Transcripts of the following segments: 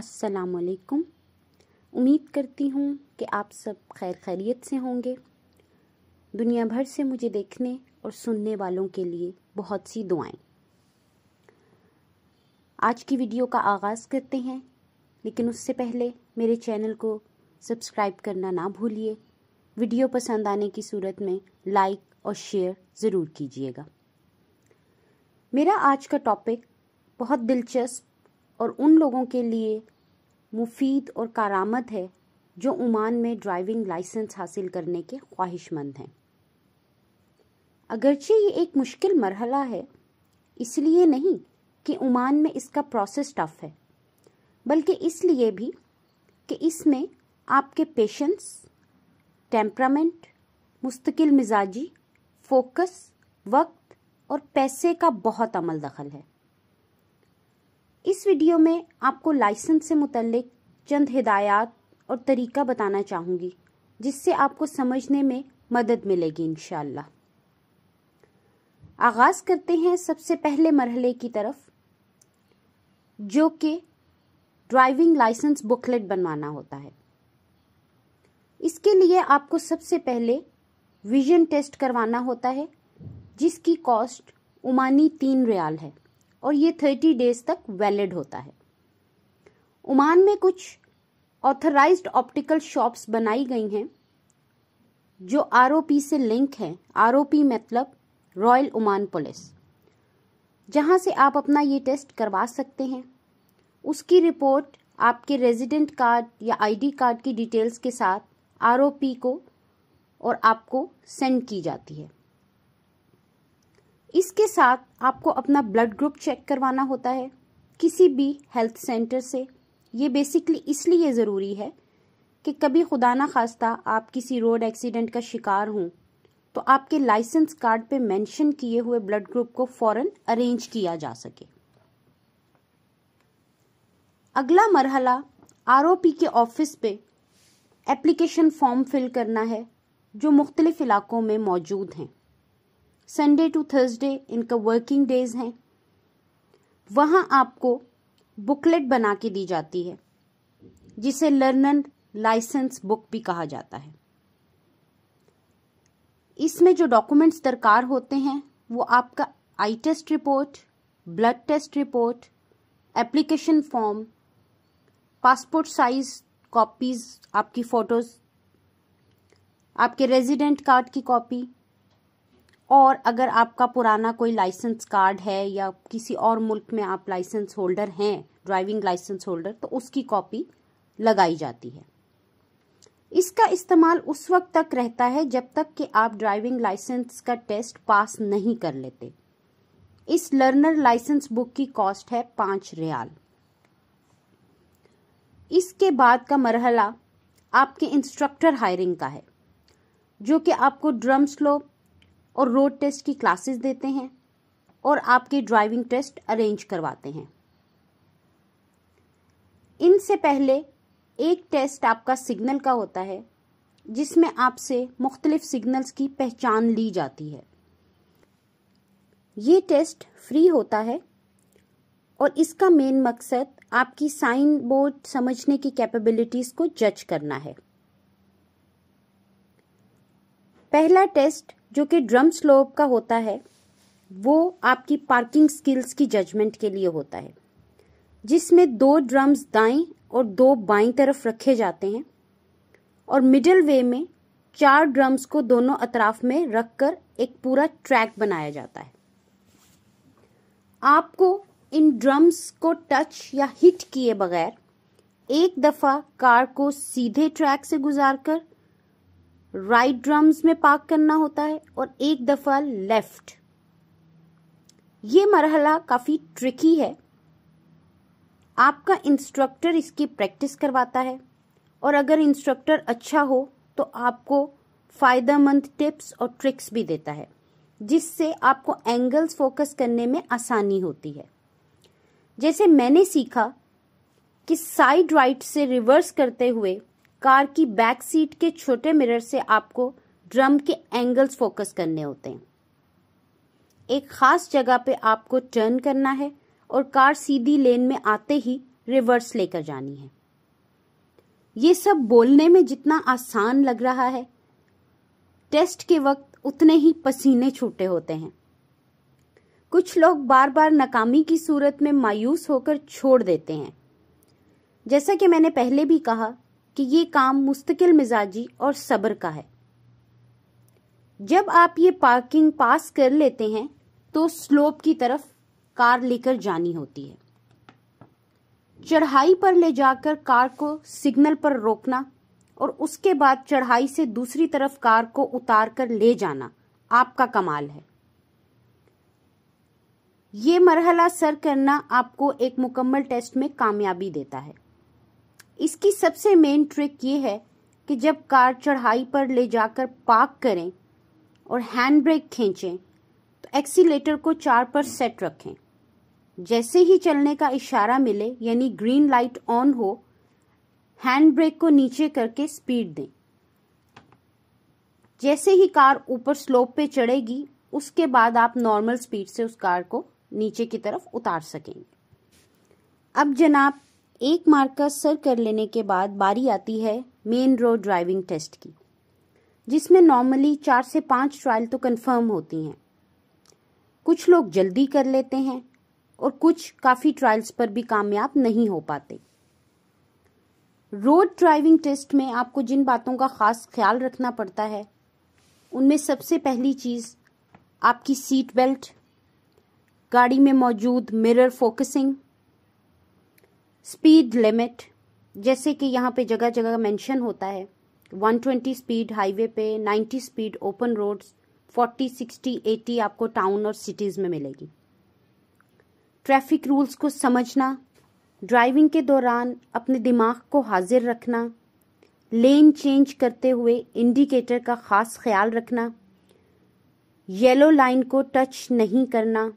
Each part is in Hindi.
अस्सलामुअलैकुम। उम्मीद करती हूँ कि आप सब खैर खैरियत से होंगे। दुनिया भर से मुझे देखने और सुनने वालों के लिए बहुत सी दुआएं। आज की वीडियो का आगाज़ करते हैं, लेकिन उससे पहले मेरे चैनल को सब्सक्राइब करना ना भूलिए। वीडियो पसंद आने की सूरत में लाइक और शेयर ज़रूर कीजिएगा। मेरा आज का टॉपिक बहुत दिलचस्प और उन लोगों के लिए मुफीद और कारआमद है जो ओमान में ड्राइविंग लाइसेंस हासिल करने के ख्वाहिशमंद हैं। अगरचे ये एक मुश्किल मरहला है, इसलिए नहीं कि ओमान में इसका प्रोसेस टफ है, बल्कि इसलिए भी कि इसमें आपके पेशेंस, टेम्परामेंट, मुस्तकिल मिजाजी, फोकस, वक्त और पैसे का बहुत अमल दखल है। इस वीडियो में आपको लाइसेंस से मुतल्लिक चंद हिदायत और तरीका बताना चाहूँगी, जिससे आपको समझने में मदद मिलेगी इंशाअल्लाह। आगाज़ करते हैं सबसे पहले मरहले की तरफ, जो कि ड्राइविंग लाइसेंस बुकलेट बनवाना होता है। इसके लिए आपको सबसे पहले विजन टेस्ट करवाना होता है, जिसकी कॉस्ट ओमानी 3 रियाल है और ये 30 डेज तक वैलिड होता है। ओमान में कुछ ऑथराइज्ड ऑप्टिकल शॉप्स बनाई गई हैं जो आरओपी से लिंक हैं। आरओपी मतलब रॉयल ओमान पुलिस, जहां से आप अपना ये टेस्ट करवा सकते हैं। उसकी रिपोर्ट आपके रेजिडेंट कार्ड या आईडी कार्ड की डिटेल्स के साथ आरओपी को और आपको सेंड की जाती है। इसके साथ आपको अपना ब्लड ग्रुप चेक करवाना होता है किसी भी हेल्थ सेंटर से। ये बेसिकली इसलिए ज़रूरी है कि कभी खुदा ना खास्ता आप किसी रोड एक्सीडेंट का शिकार हों तो आपके लाइसेंस कार्ड पे मेंशन किए हुए ब्लड ग्रुप को फौरन अरेंज किया जा सके। अगला मरहला आरओपी के ऑफिस पे एप्लीकेशन फॉर्म फिल करना है, जो मुख्तलिफ इलाकों में मौजूद हैं। संडे टू थर्सडे इनका वर्किंग डेज हैं। वहां आपको बुकलेट बना के दी जाती है, जिसे लर्नर लाइसेंस बुक भी कहा जाता है। इसमें जो डॉक्यूमेंट्स दरकार होते हैं वो आपका eye test report, blood test report, application form, passport size copies, आपकी फोटोज, आपके रेजिडेंट कार्ड की कॉपी, और अगर आपका पुराना कोई लाइसेंस कार्ड है या किसी और मुल्क में आप लाइसेंस होल्डर हैं, ड्राइविंग लाइसेंस होल्डर, तो उसकी कॉपी लगाई जाती है। इसका इस्तेमाल उस वक्त तक रहता है जब तक कि आप ड्राइविंग लाइसेंस का टेस्ट पास नहीं कर लेते। इस लर्नर लाइसेंस बुक की कॉस्ट है 5 रियाल। इसके बाद का मरहला आपके इंस्ट्रक्टर हायरिंग का है, जो कि आपको ड्रम स्लोप और रोड टेस्ट की क्लासेस देते हैं और आपके ड्राइविंग टेस्ट अरेंज करवाते हैं। इनसे पहले एक टेस्ट आपका सिग्नल का होता है, जिसमें आपसे मुख्तलिफ सिग्नल्स की पहचान ली जाती है। ये टेस्ट फ्री होता है और इसका मेन मकसद आपकी साइन बोर्ड समझने की कैपेबिलिटीज को जज करना है। पहला टेस्ट, जो कि ड्रम स्लोप का होता है, वो आपकी पार्किंग स्किल्स की जजमेंट के लिए होता है, जिसमें 2 ड्रम्स दाईं और 2 बाईं तरफ रखे जाते हैं और मिडिल वे में 4 ड्रम्स को दोनों अतराफ में रखकर एक पूरा ट्रैक बनाया जाता है। आपको इन ड्रम्स को टच या हिट किए बगैर एक दफा कार को सीधे ट्रैक से गुजारकर राइट ड्रम्स में पार्क करना होता है और एक दफा लेफ्ट। ये मरहला काफी ट्रिकी है। आपका इंस्ट्रक्टर इसकी प्रैक्टिस करवाता है और अगर इंस्ट्रक्टर अच्छा हो तो आपको फायदेमंद टिप्स और ट्रिक्स भी देता है, जिससे आपको एंगल्स फोकस करने में आसानी होती है। जैसे मैंने सीखा कि साइड राइट से रिवर्स करते हुए कार की बैक सीट के छोटे मिरर से आपको ड्रम के एंगल्स फोकस करने होते हैं। एक खास जगह पे आपको टर्न करना है और कार सीधी लेन में आते ही रिवर्स लेकर जानी है। ये सब बोलने में जितना आसान लग रहा है, टेस्ट के वक्त उतने ही पसीने छूटे होते हैं। कुछ लोग बार बार नाकामी की सूरत में मायूस होकर छोड़ देते हैं। जैसा कि मैंने पहले भी कहा कि ये काम मुस्तकिल मिजाजी और सब्र का है। जब आप ये पार्किंग पास कर लेते हैं तो स्लोप की तरफ कार लेकर जानी होती है। चढ़ाई पर ले जाकर कार को सिग्नल पर रोकना और उसके बाद चढ़ाई से दूसरी तरफ कार को उतार कर ले जाना आपका कमाल है। ये मरहला सर करना आपको एक मुकम्मल टेस्ट में कामयाबी देता है। इसकी सबसे मेन ट्रिक ये है कि जब कार चढ़ाई पर ले जाकर पार्क करें और हैंड ब्रेक खींचें तो एक्सीलेटर को 4 पर सेट रखें। जैसे ही चलने का इशारा मिले यानी ग्रीन लाइट ऑन हो, हैंड ब्रेक को नीचे करके स्पीड दें। जैसे ही कार ऊपर स्लोप पे चढ़ेगी उसके बाद आप नॉर्मल स्पीड से उस कार को नीचे की तरफ उतार सकेंगे। अब जनाब, एक मार्कर सर कर लेने के बाद बारी आती है मेन रोड ड्राइविंग टेस्ट की, जिसमें नॉर्मली 4 से 5 ट्रायल तो कंफर्म होती हैं। कुछ लोग जल्दी कर लेते हैं और कुछ काफ़ी ट्रायल्स पर भी कामयाब नहीं हो पाते। रोड ड्राइविंग टेस्ट में आपको जिन बातों का ख़ास ख्याल रखना पड़ता है, उनमें सबसे पहली चीज़ आपकी सीट बेल्ट, गाड़ी में मौजूद मिरर फोकसिंग, स्पीड लिमिट, जैसे कि यहाँ पे जगह जगह मेंशन होता है 120 स्पीड हाईवे पे, 90 स्पीड ओपन रोड्स, 40, 60, 80 आपको टाउन और सिटीज़ में मिलेगी। ट्रैफिक रूल्स को समझना, ड्राइविंग के दौरान अपने दिमाग को हाजिर रखना, लेन चेंज करते हुए इंडिकेटर का ख़ास ख्याल रखना, येलो लाइन को टच नहीं करना,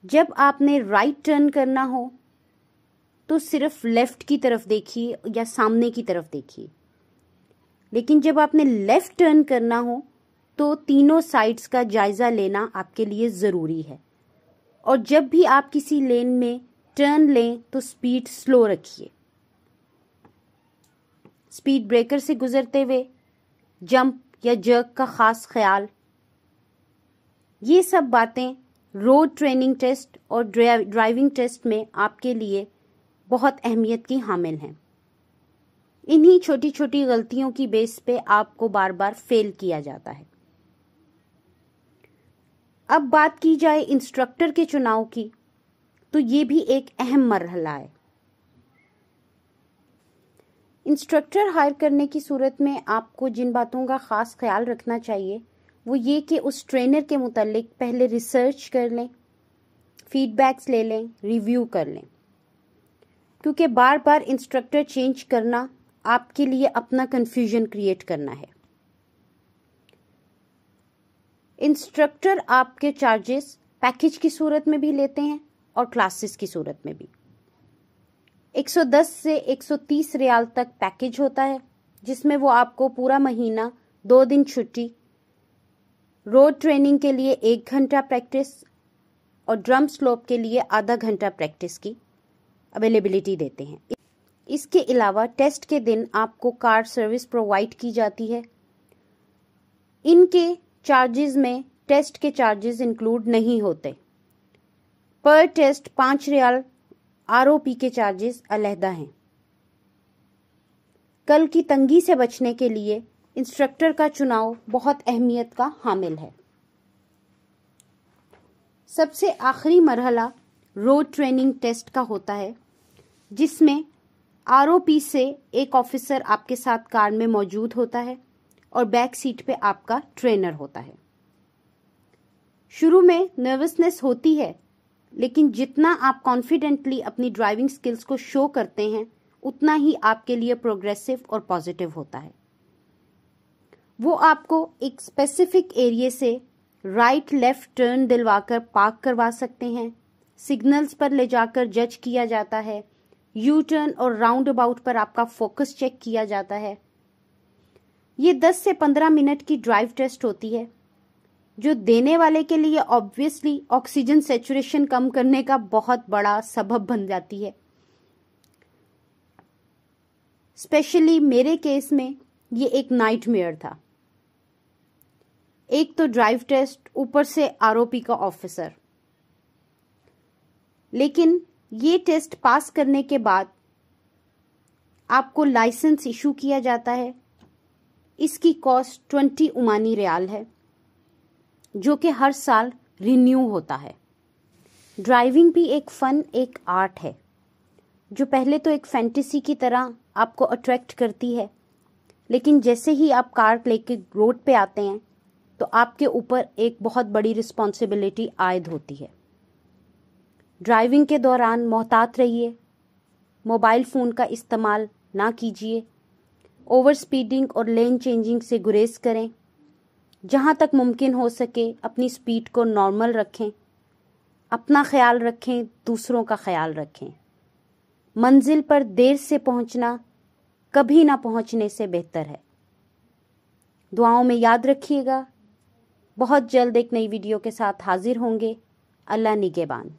जब आपने राइट टर्न करना हो तो सिर्फ लेफ्ट की तरफ देखिए या सामने की तरफ देखिए, लेकिन जब आपने लेफ्ट टर्न करना हो तो तीनों साइड्स का जायजा लेना आपके लिए ज़रूरी है। और जब भी आप किसी लेन में टर्न लें तो स्पीड स्लो रखिए। स्पीड ब्रेकर से गुजरते हुए जंप या जर्क का ख़ास ख्याल। ये सब बातें रोड ट्रेनिंग टेस्ट और ड्राइविंग टेस्ट में आपके लिए बहुत अहमियत की हामिल हैं। इन्हीं छोटी छोटी गलतियों की बेस पे आपको बार बार फेल किया जाता है। अब बात की जाए इंस्ट्रक्टर के चुनाव की, तो ये भी एक अहम मरहला है। इंस्ट्रक्टर हायर करने की सूरत में आपको जिन बातों का ख़ास ख्याल रखना चाहिए वो ये कि उस ट्रेनर के मुतालिक पहले रिसर्च कर लें, फीडबैक्स ले लें, रिव्यू कर लें, क्योंकि बार बार इंस्ट्रक्टर चेंज करना आपके लिए अपना कन्फ्यूजन क्रिएट करना है। इंस्ट्रक्टर आपके चार्जेस पैकेज की सूरत में भी लेते हैं और क्लासेस की सूरत में भी। 110 से 130 रियाल तक पैकेज होता है, जिसमें वो आपको पूरा महीना 2 दिन छुट्टी, रोड ट्रेनिंग के लिए 1 घंटा प्रैक्टिस और ड्रम स्लोप के लिए आधा घंटा प्रैक्टिस की अवेलेबिलिटी देते हैं। इसके अलावा टेस्ट के दिन आपको कार सर्विस प्रोवाइड की जाती है। इनके चार्जेस में टेस्ट के चार्जेस इंक्लूड नहीं होते। पर टेस्ट 5 रियाल आरओपी के चार्जेस अलहदा हैं। कल की तंगी से बचने के लिए इंस्ट्रक्टर का चुनाव बहुत अहमियत का हामिल है। सबसे आखिरी मरहला रोड ट्रेनिंग टेस्ट का होता है, जिसमें आरओपी से एक ऑफिसर आपके साथ कार में मौजूद होता है और बैक सीट पे आपका ट्रेनर होता है। शुरू में नर्वसनेस होती है, लेकिन जितना आप कॉन्फिडेंटली अपनी ड्राइविंग स्किल्स को शो करते हैं उतना ही आपके लिए प्रोग्रेसिव और पॉजिटिव होता है। वो आपको एक स्पेसिफिक एरिया से राइट लेफ्ट टर्न दिलवाकर पार्क करवा सकते हैं, सिग्नल्स पर ले जाकर जज किया जाता है, यू टर्न और राउंड अबाउट पर आपका फोकस चेक किया जाता है। ये 10 से 15 मिनट की ड्राइव टेस्ट होती है। जो देने वाले के लिए ऑब्वियसली ऑक्सीजन सैचुरेशन कम करने का बहुत बड़ा सबब बन जाती है। स्पेशली मेरे केस में ये एक नाइटमेयर था। एक तो ड्राइव टेस्ट, ऊपर से आरओपी का ऑफिसर। लेकिन ये टेस्ट पास करने के बाद आपको लाइसेंस इशू किया जाता है। इसकी कॉस्ट 20 ओमानी रियाल है, जो कि हर साल रिन्यू होता है। ड्राइविंग भी एक फन, एक आर्ट है, जो पहले तो एक फैंटेसी की तरह आपको अट्रैक्ट करती है, लेकिन जैसे ही आप कार लेके रोड पे आते हैं तो आपके ऊपर एक बहुत बड़ी रिस्पॉन्सिबिलिटी आयद होती है। ड्राइविंग के दौरान मोहतात रहिए, मोबाइल फ़ोन का इस्तेमाल ना कीजिए, ओवर स्पीडिंग और लेन चेंजिंग से गुरेज करें। जहाँ तक मुमकिन हो सके अपनी स्पीड को नॉर्मल रखें, अपना ख्याल रखें, दूसरों का ख्याल रखें। मंजिल पर देर से पहुंचना कभी ना पहुंचने से बेहतर है। दुआओं में याद रखिएगा। बहुत जल्द एक नई वीडियो के साथ हाजिर होंगे। अल्लाह निगहबान।